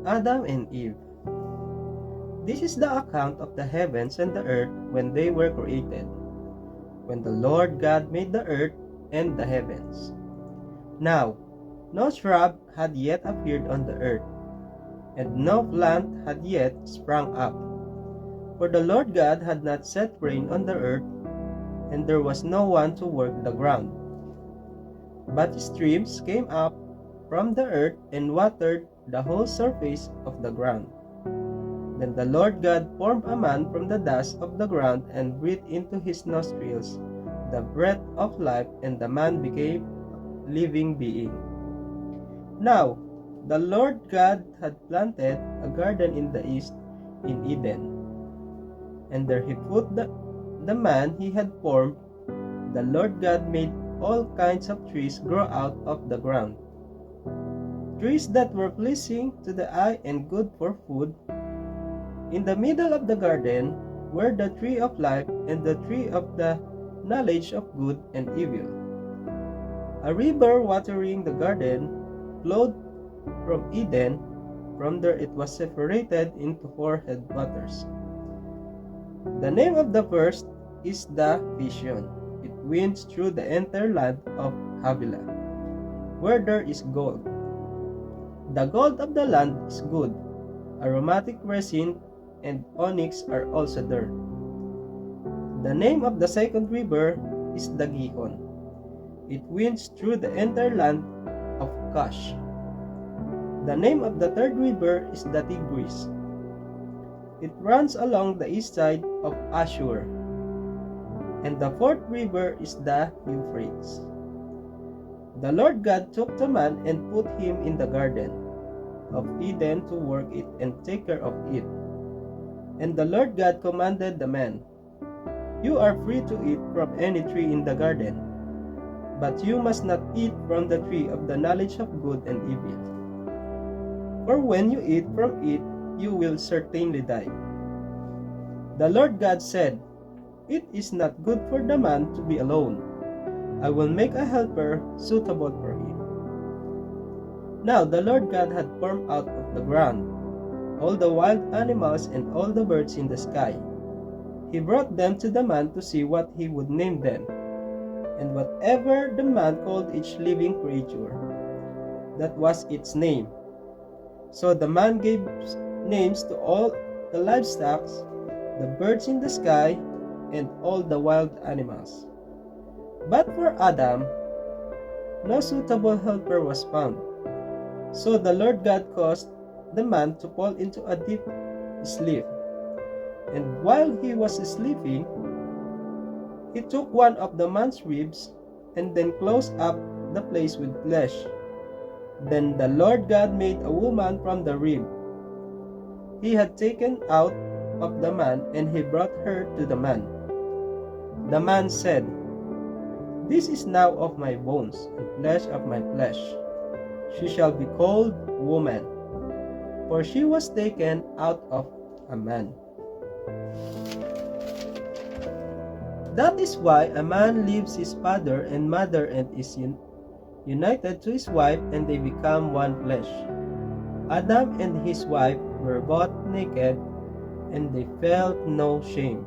Adam and Eve. This is the account of the heavens and the earth when they were created, when the Lord God made the earth and the heavens. Now, no shrub had yet appeared on the earth, and no plant had yet sprung up, for the Lord God had not set rain on the earth, and there was no one to work the ground. But streams came up from the earth and watered the whole surface of the ground. Then the Lord God formed a man from the dust of the ground and breathed into his nostrils the breath of life, and the man became a living being. Now, the Lord God had planted a garden in the east in Eden, and there he put the man he had formed. The Lord God made all kinds of trees grow out of the ground, trees that were pleasing to the eye and good for food. In the middle of the garden were the tree of life and the tree of the knowledge of good and evil. A river watering the garden flowed from Eden. From there it was separated into 4 headwaters. The name of the first is the Pishon. It winds through the entire land of Havilah, where there is gold. The gold of the land is good. Aromatic resin and onyx are also there. The name of the second river is the Gihon. It winds through the entire land of Cush. The name of the third river is the Tigris. It runs along the east side of Ashur. And the fourth river is the Euphrates. The Lord God took the man and put him in the garden of Eden to work it and take care of it. And the Lord God commanded the man, "You are free to eat from any tree in the garden, but you must not eat from the tree of the knowledge of good and evil. For when you eat from it, you will certainly die." The Lord God said, "It is not good for the man to be alone. I will make a helper suitable for him." Now the Lord God had formed out of the ground all the wild animals and all the birds in the sky. He brought them to the man to see what he would name them. And whatever the man called each living creature, that was its name. So the man gave names to all the livestock, the birds in the sky, and all the wild animals. But for Adam, no suitable helper was found. So the Lord God caused the man to fall into a deep sleep. And while he was sleeping, he took one of the man's ribs and then closed up the place with flesh. Then the Lord God made a woman from the rib he had taken out of the man, and he brought her to the man. The man said, "This is now of my bones and flesh of my flesh. She shall be called woman, for she was taken out of a man." That is why a man leaves his father and mother and is united to his wife, and they become one flesh. Adam and his wife were both naked, and they felt no shame.